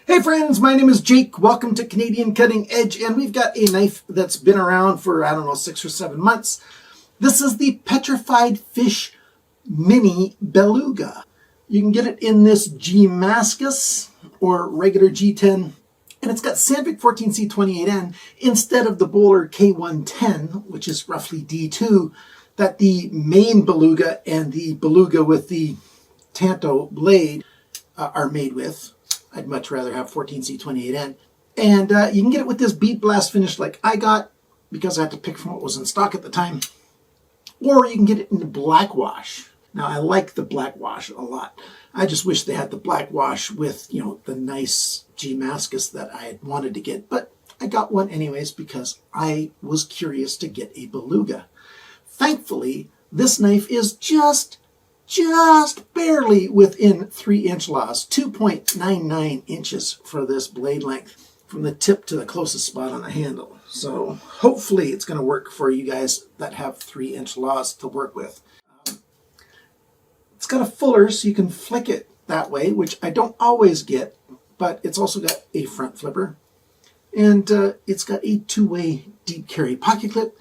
Hey friends, my name is Jake. Welcome to Canadian Cutting Edge, and we've got a knife that's been around for, 6 or 7 months. This is the Petrified Fish Mini Beluga. You can get it in this Damascus or regular G10, and it's got Sandvik 14C28N instead of the Bowler K110, which is roughly D2, that the main Beluga and the Beluga with the Tanto blade are made with. I'd much rather have 14C28N. And you can get it with this bead blast finish like I got, because I had to pick from what was in stock at the time. Or you can get it in the black wash. Now, I like the black wash a lot. I just wish they had the black wash with, the nice Damascus that I had wanted to get. But I got one anyways because I was curious to get a Beluga. Thankfully, this knife is just barely within 3-inch laws, 2.99 inches for this blade length from the tip to the closest spot on the handle. So hopefully it's going to work for you guys that have 3-inch laws to work with. It's got a fuller so you can flick it that way, which I don't always get, but it's also got a front flipper. And it's got a 2-way deep carry pocket clip.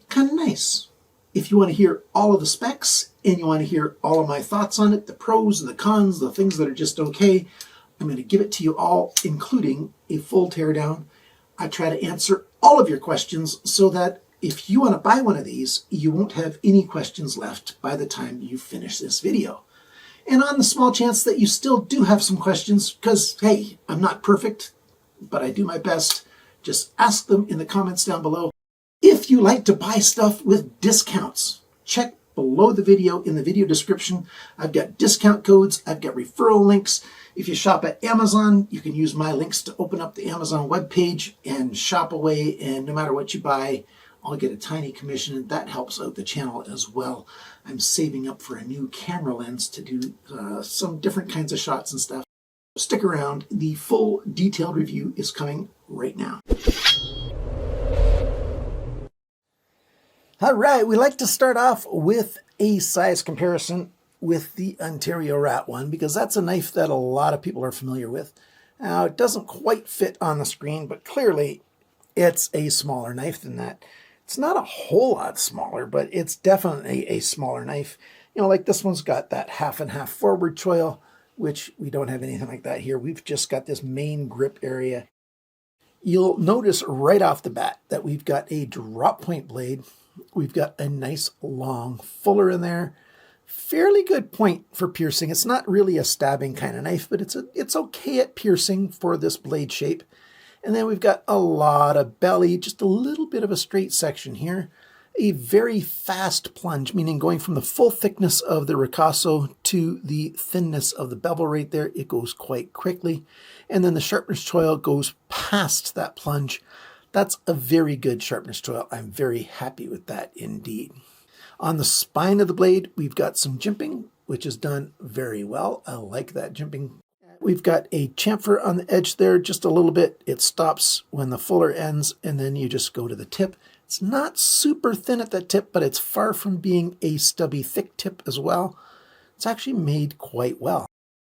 Kind of nice. If you want to hear all of the specs and you want to hear all of my thoughts on it, the pros and the cons, the things that are just okay, I'm going to give it to you all, including a full teardown. I try to answer all of your questions so that if you want to buy one of these, you won't have any questions left by the time you finish this video. And on the small chance that you still do have some questions, because, hey, I'm not perfect, but I do my best, just ask them in the comments down below. If you like to buy stuff with discounts, check below the video in the video description. I've got discount codes, I've got referral links. If you shop at Amazon, you can use my links to open up the Amazon webpage and shop away, and no matter what you buy, I'll get a tiny commission, and that helps out the channel as well. I'm saving up for a new camera lens to do some different kinds of shots and stuff. Stick around, the full detailed review is coming right now. All right, we like to start off with a size comparison with the Ontario Rat one, because that's a knife that a lot of people are familiar with. Now, it doesn't quite fit on the screen, but clearly it's a smaller knife than that. It's not a whole lot smaller, but it's definitely a smaller knife. Like this one's got that half and half forward choil, which we don't have anything like that here. We've just got this main grip area. You'll notice right off the bat that we've got a drop point blade. We've got a nice long fuller in there. Fairly good point for piercing. It's not really a stabbing kind of knife, but it's okay at piercing for this blade shape. And then we've got a lot of belly, just a little bit of a straight section here. A very fast plunge, meaning going from the full thickness of the ricasso to the thinness of the bevel right there. It goes quite quickly. And then the sharpness choil goes past that plunge. That's a very good sharpness choil. I'm very happy with that indeed. On the spine of the blade, we've got some jimping, which is done very well. I like that jimping. We've got a chamfer on the edge there, just a little bit. It stops when the fuller ends, and then you just go to the tip. It's not super thin at that tip, but it's far from being a stubby, thick tip as well. It's actually made quite well.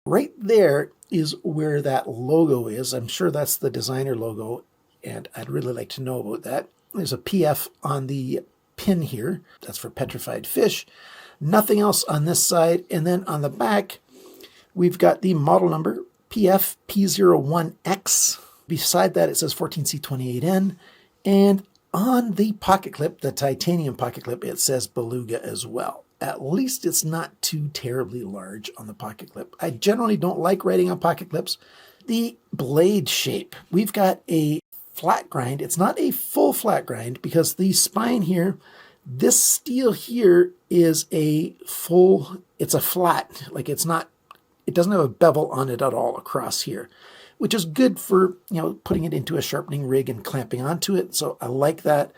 Right there is where that logo is. I'm sure that's the designer logo, and I'd really like to know about that. There's a PF on the pin here. That's for Petrified Fish. Nothing else on this side. And then on the back, we've got the model number, PFP01X. Beside that, it says 14C28N. And on the pocket clip, the titanium pocket clip, it says Beluga as well. At least it's not too terribly large on the pocket clip. I generally don't like writing on pocket clips. The blade shape, we've got a flat grind. It's not a full flat grind because the spine here, this steel here is a full, it's a flat, like it doesn't have a bevel on it at all across here, which is good for, putting it into a sharpening rig and clamping onto it. So I like that.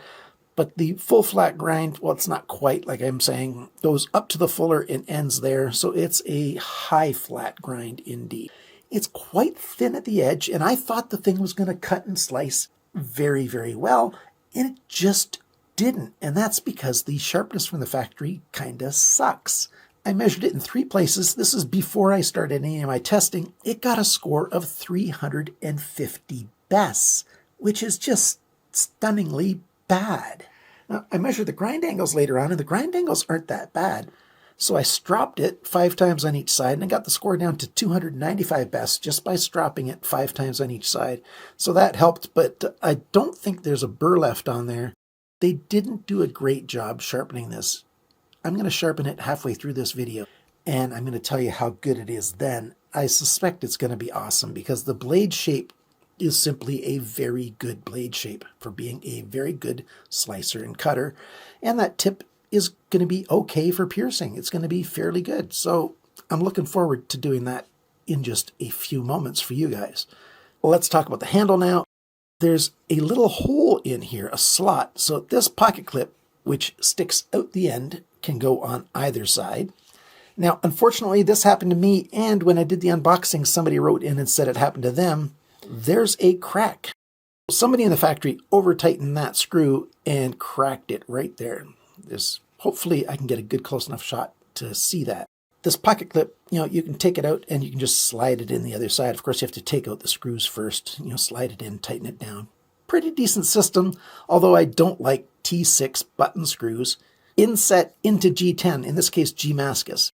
But the full flat grind, well, it's not quite, like I'm saying, goes up to the fuller and ends there. So it's a high flat grind indeed. It's quite thin at the edge, and I thought the thing was going to cut and slice very, very well, and it just didn't. And that's because the sharpness from the factory kind of sucks. I measured it in 3 places. This is before I started any of my testing. It got a score of 350 bests, which is just stunningly bad. Now, I measured the grind angles later on, and the grind angles aren't that bad. So I stropped it 5 times on each side, and I got the score down to 295 bests just by stropping it 5 times on each side. So that helped, but I don't think there's a burr left on there. They didn't do a great job sharpening this. I'm going to sharpen it halfway through this video, and I'm going to tell you how good it is then. I suspect it's going to be awesome because the blade shape is simply a very good blade shape for being a very good slicer and cutter. And that tip is going to be okay for piercing. It's going to be fairly good. So I'm looking forward to doing that in just a few moments for you guys. Well, let's talk about the handle now. There's a little hole in here, a slot. So this pocket clip, which sticks out the end, can go on either side. Now, unfortunately, this happened to me, and when I did the unboxing, somebody wrote in and said it happened to them. There's a crack. Somebody in the factory over-tightened that screw and cracked it right there. Hopefully, I can get a good close enough shot to see that. This pocket clip, you can take it out and you can just slide it in the other side. Of course, you have to take out the screws first, slide it in, tighten it down. Pretty decent system, although I don't like T6 button screws. Inset into G10, in this case G-Mascus.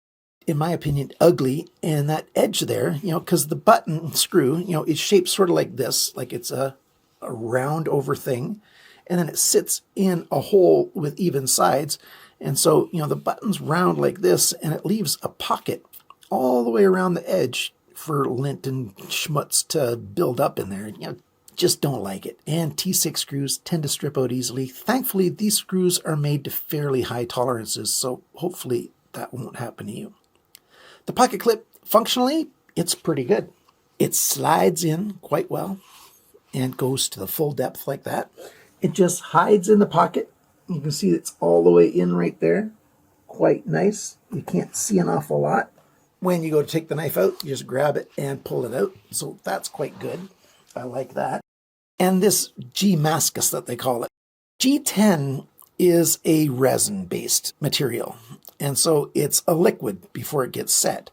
In my opinion, ugly, and that edge there, because the button screw, is shaped sort of like this, like it's a round over thing, and then it sits in a hole with even sides, and so, the button's round like this, and it leaves a pocket all the way around the edge for lint and schmutz to build up in there. Just don't like it. And T6 screws tend to strip out easily. Thankfully, these screws are made to fairly high tolerances, so hopefully that won't happen to you. The pocket clip, functionally, it's pretty good. It slides in quite well and goes to the full depth like that. It just hides in the pocket. You can see it's all the way in right there. Quite nice. You can't see an awful lot. When you go to take the knife out, you just grab it and pull it out. So that's quite good. I like that. And this G-Mascus that they call it. G10 is a resin-based material. And so it's a liquid before it gets set.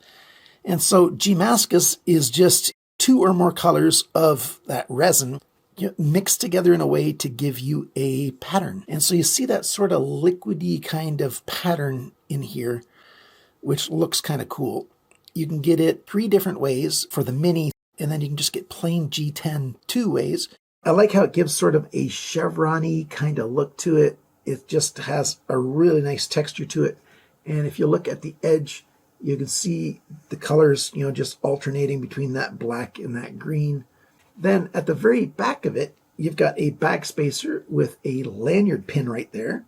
And so G-Mascus is just 2 or more colors of that resin mixed together in a way to give you a pattern. And so you see that sort of liquidy kind of pattern in here, which looks kind of cool. You can get it 3 different ways for the mini, and then you can just get plain G10 2 ways. I like how it gives sort of a chevron-y kind of look to it. It just has a really nice texture to it. And if you look at the edge, you can see the colors, just alternating between that black and that green. Then at the very back of it, you've got a back spacer with a lanyard pin right there.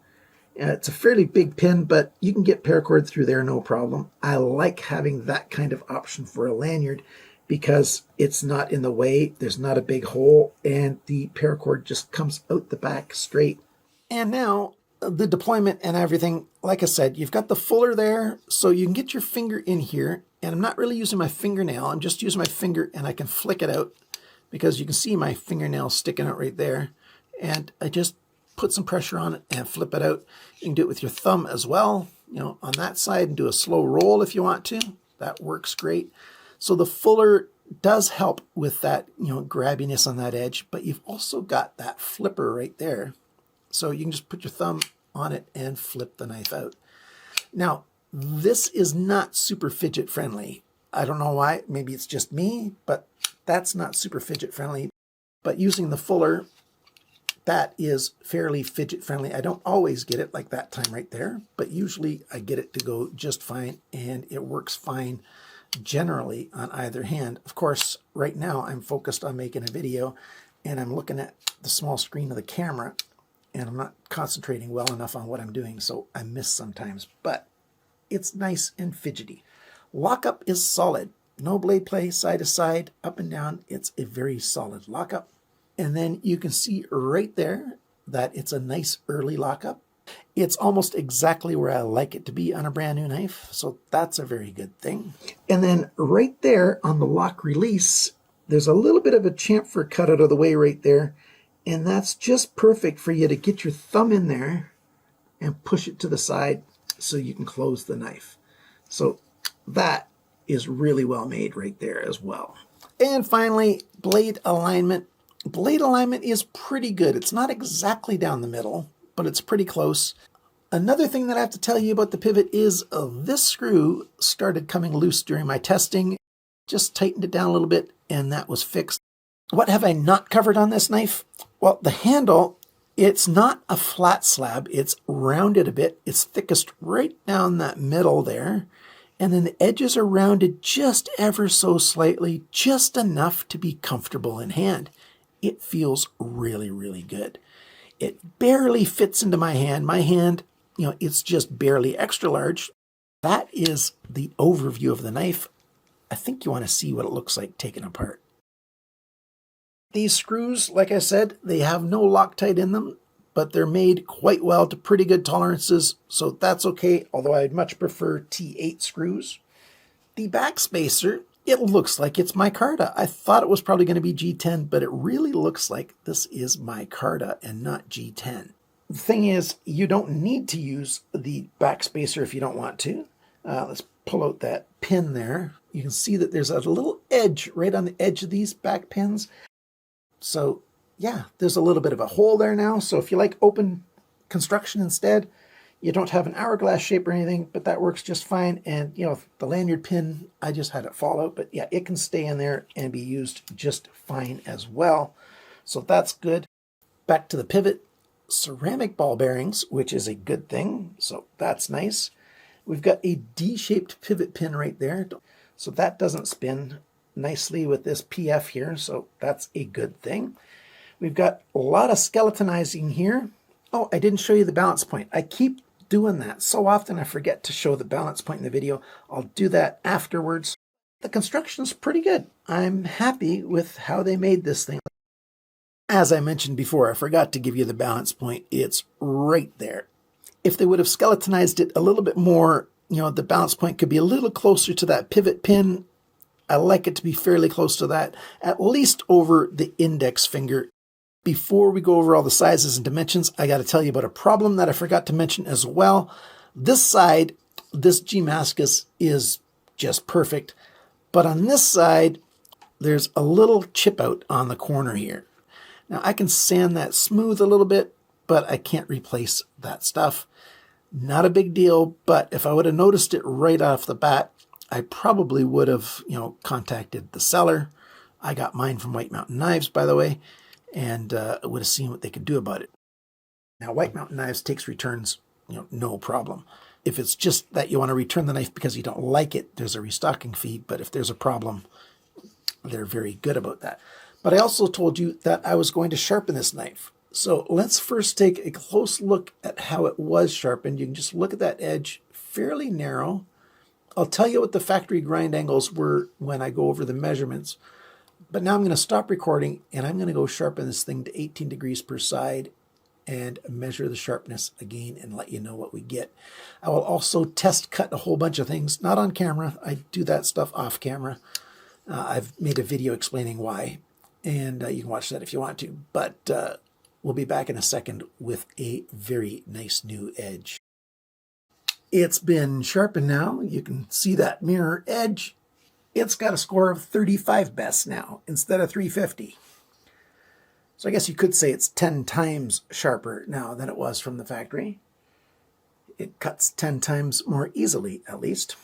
It's a fairly big pin, but you can get paracord through there no problem. I like having that kind of option for a lanyard because it's not in the way, there's not a big hole, and the paracord just comes out the back straight. And now, the deployment and everything, like I said, you've got the fuller there, so you can get your finger in here, and I'm not really using my fingernail, I'm just using my finger, and I can flick it out, because you can see my fingernail sticking out right there, and I just put some pressure on it and flip it out. You can do it with your thumb as well, on that side, and do a slow roll if you want to. That works great. So the fuller does help with that, grabbiness on that edge, but you've also got that flipper right there. So you can just put your thumb on it and flip the knife out. Now, this is not super fidget friendly. I don't know why, maybe it's just me, but that's not super fidget friendly. But using the fuller, that is fairly fidget friendly. I don't always get it like that time right there, but usually I get it to go just fine, and it works fine generally on either hand. Of course, right now I'm focused on making a video, and I'm looking at the small screen of the camera, and I'm not concentrating well enough on what I'm doing, so I miss sometimes, but it's nice and fidgety. Lockup is solid. No blade play, side to side, up and down. It's a very solid lockup. And then you can see right there that it's a nice early lockup. It's almost exactly where I like it to be on a brand new knife, so that's a very good thing. And then right there on the lock release, there's a little bit of a chamfer cut out of the way right there, and that's just perfect for you to get your thumb in there and push it to the side so you can close the knife. So that is really well made right there as well. And finally, blade alignment. Blade alignment is pretty good. It's not exactly down the middle, but it's pretty close. Another thing that I have to tell you about the pivot is this screw started coming loose during my testing. Just tightened it down a little bit and that was fixed. What have I not covered on this knife? Well, the handle, it's not a flat slab. It's rounded a bit. It's thickest right down that middle there. And then the edges are rounded just ever so slightly, just enough to be comfortable in hand. It feels really, really good. It barely fits into my hand. My hand, it's just barely extra large. That is the overview of the knife. I think you want to see what it looks like taken apart. These screws, like I said, they have no Loctite in them, but they're made quite well to pretty good tolerances, so that's okay, although I'd much prefer T8 screws. The backspacer, it looks like it's micarta. I thought it was probably going to be G10, but it really looks like this is micarta and not G10. The thing is, you don't need to use the backspacer if you don't want to. Let's pull out that pin there. You can see that there's a little edge right on the edge of these back pins. So yeah, there's a little bit of a hole there now. So if you like open construction instead, you don't have an hourglass shape or anything, but that works just fine. And the lanyard pin, I just had it fall out, but yeah, it can stay in there and be used just fine as well. So that's good. Back to the pivot, ceramic ball bearings, which is a good thing. So that's nice. We've got a D-shaped pivot pin right there. So that doesn't spin nicely with this PF here. So that's a good thing. We've got a lot of skeletonizing here. Oh, I didn't show you the balance point. I keep doing that. So often I forget to show the balance point in the video. I'll do that afterwards. The construction's pretty good. I'm happy with how they made this thing. As I mentioned before, I forgot to give you the balance point. It's right there. If they would have skeletonized it a little bit more, the balance point could be a little closer to that pivot pin. I like it to be fairly close to that, at least over the index finger. Before we go over all the sizes and dimensions, I got to tell you about a problem that I forgot to mention as well. This side, this Gemascus is just perfect. But on this side, there's a little chip out on the corner here. Now I can sand that smooth a little bit, but I can't replace that stuff. Not a big deal, but if I would have noticed it right off the bat, I probably would have, contacted the seller. I got mine from White Mountain Knives, by the way, and would have seen what they could do about it. Now, White Mountain Knives takes returns, no problem. If it's just that you want to return the knife because you don't like it, there's a restocking fee, but if there's a problem, they're very good about that. But I also told you that I was going to sharpen this knife. So let's first take a close look at how it was sharpened. You can just look at that edge, fairly narrow. I'll tell you what the factory grind angles were when I go over the measurements. But now I'm going to stop recording and I'm going to go sharpen this thing to 18 degrees per side and measure the sharpness again and let you know what we get. I will also test cut a whole bunch of things, not on camera. I do that stuff off camera. I've made a video explaining why, and you can watch that if you want to. But we'll be back in a second with a very nice new edge. It's been sharpened now. You can see that mirror edge. It's got a score of 35 best now instead of 350. So I guess you could say it's 10 times sharper now than it was from the factory. It cuts 10 times more easily, at least.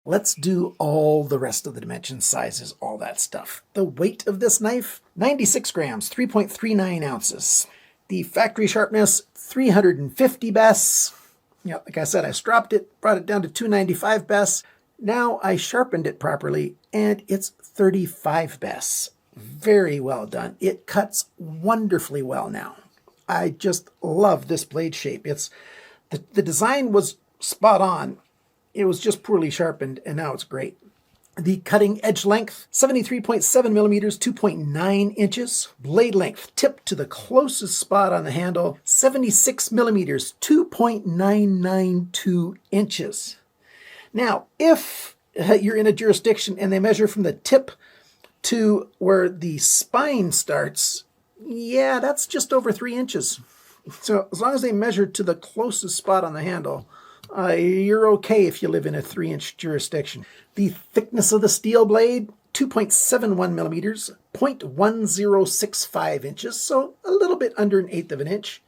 Let's do all the rest of the dimensions, sizes, all that stuff. The weight of this knife, 96 grams, 3.39 ounces. The factory sharpness, 350 bests. Like I said, I stropped it, brought it down to 295 bests. Now I sharpened it properly, and it's 35 bests. Very well done. It cuts wonderfully well now. I just love this blade shape. The design was spot on. It was just poorly sharpened, and now it's great. The cutting edge length, 73.7 millimeters, 2.9 inches. Blade length, tip to the closest spot on the handle, 76 millimeters, 2.992 inches. Now, if you're in a jurisdiction and they measure from the tip to where the spine starts, yeah, that's just over 3 inches. So as long as they measure to the closest spot on the handle, You're okay if you live in a 3-inch jurisdiction. The thickness of the steel blade, 2.71 millimeters, 0.1065 inches, so a little bit under 1/8 of an inch.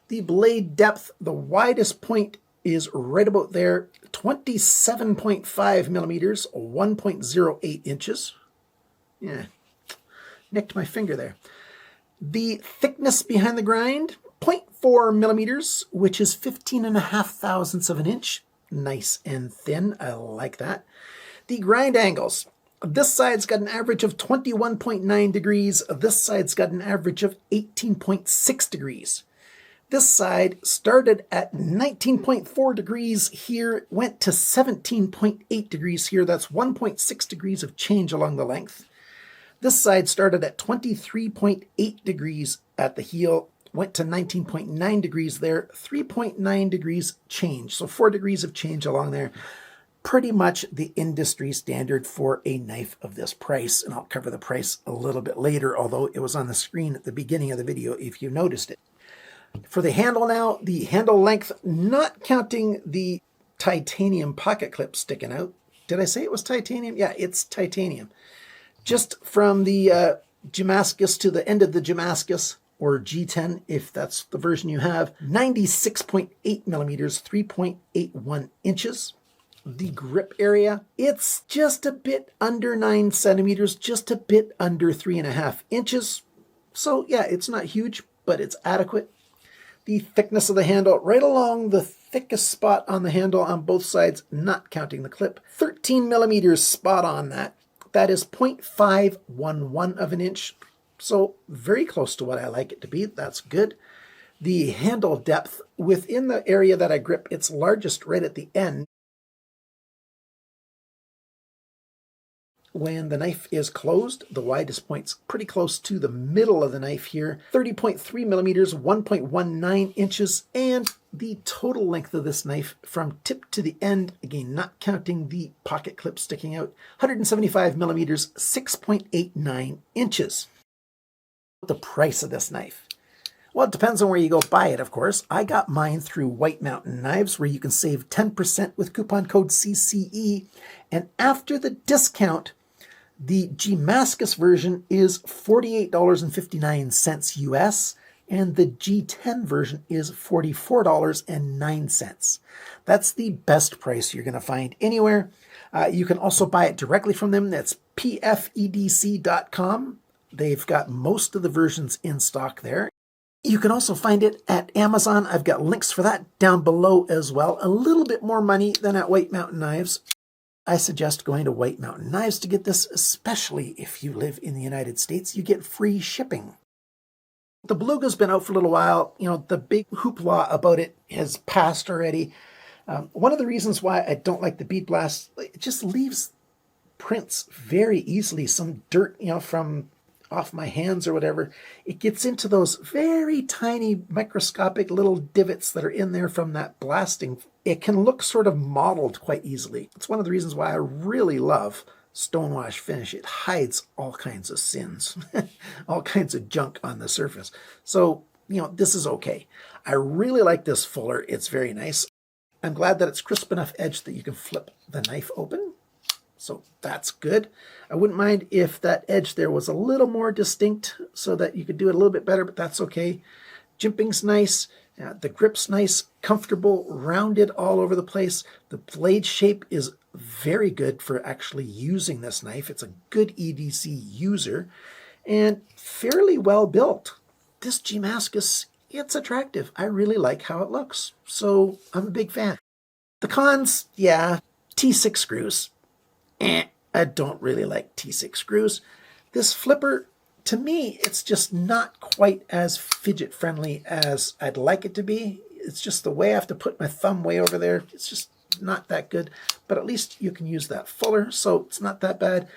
The blade depth, the widest point is right about there, 27.5 millimeters, 1.08 inches. Yeah, nicked my finger there. The thickness behind the grind, 0.4 millimeters, which is 15.5 thousandths of an inch. Nice and thin, I like that. The grind angles. This side's got an average of 21.9 degrees. This side's got an average of 18.6 degrees. This side started at 19.4 degrees here, went to 17.8 degrees here. That's 1.6 degrees of change along the length. This side started at 23.8 degrees at the heel, went to 19.9 degrees there, 3.9 degrees change. So 4 degrees of change along there. Pretty much the industry standard for a knife of this price. And I'll cover the price a little bit later, although it was on the screen at the beginning of the video if you noticed it. For the handle now, the handle length, not counting the titanium pocket clip sticking out. Did I say it was titanium? Yeah, it's titanium. Just from the Damascus to the end of the Damascus, or G10, if that's the version you have, 96.8 millimeters, 3.81 inches. The grip area, it's just a bit under 9 centimeters, just a bit under 3.5 inches. So yeah, it's not huge, but it's adequate. The thickness of the handle, right along the thickest spot on the handle on both sides, not counting the clip, 13 millimeters spot on that. That is 0.511 of an inch, so very close to what I like it to be. That's good. The handle depth, within the area that I grip, it's largest right at the end. When the knife is closed, the widest point's pretty close to the middle of the knife here, 30.3 millimeters, 1.19 inches, and the total length of this knife from tip to the end, again, not counting the pocket clip sticking out, 175 millimeters, 6.89 inches. The price of this knife. Well, it depends on where you go buy it, of course. I got mine through White Mountain Knives, where you can save 10% with coupon code CCE, and after the discount, the Damascus version is $48.59 US, and the G10 version is $44.09. That's the best price you're going to find anywhere. You can also buy it directly from them. That's PFEDC.com. They've got most of the versions in stock there. You can also find it at Amazon. I've got links for that down below as well. A little bit more money than at White Mountain Knives. I suggest going to White Mountain Knives to get this, especially if you live in the United States. You get free shipping. The Beluga's been out for a little while. You know, the big hoopla about it has passed already. One of the reasons why I don't like the bead blast, it just leaves prints very easily. Some dirt, you know, from off my hands or whatever, it gets into those very tiny microscopic little divots that are in there from that blasting. It can look sort of mottled quite easily. It's one of the reasons why I really love Stonewash Finish. It hides all kinds of sins, all kinds of junk on the surface. So, you know, this is okay. I really like this fuller. It's very nice. I'm glad that it's crisp enough edge that you can flip the knife open. So that's good. I wouldn't mind if that edge there was a little more distinct so that you could do it a little bit better, but that's okay. Jimping's nice. The grip's nice, comfortable, rounded all over the place. The blade shape is very good for actually using this knife. It's a good EDC user and fairly well built. This Damascus, it's attractive. I really like how it looks. So I'm a big fan. The cons, yeah, T6 screws. I don't really like T6 screws. This flipper, to me, it's just not quite as fidget friendly as I'd like it to be. It's just the way I have to put my thumb way over there. It's just not that good, but at least you can use that fuller, so it's not that bad.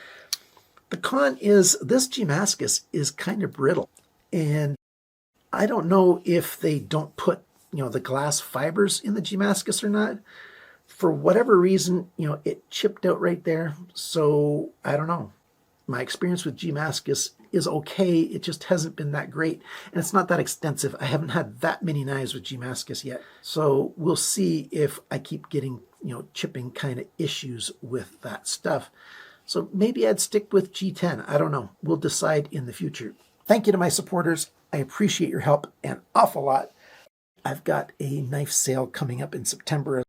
The con is this Damascus is kind of brittle, and I don't know if they don't put, you know, the glass fibers in the Damascus or not. For whatever reason, you know, it chipped out right there. So I don't know. My experience with Damascus is okay. It just hasn't been that great. And it's not that extensive. I haven't had that many knives with Damascus yet. So we'll see if I keep getting, chipping kind of issues with that stuff. So maybe I'd stick with G10. I don't know. We'll decide in the future. Thank you to my supporters. I appreciate your help an awful lot. I've got a knife sale coming up in September.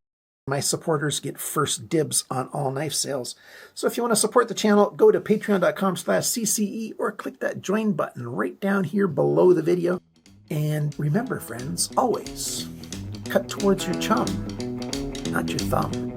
My supporters get first dibs on all knife sales. So if you want to support the channel, go to patreon.com/CCE or click that join button right down here below the video. And remember, friends, always cut towards your chum, not your thumb.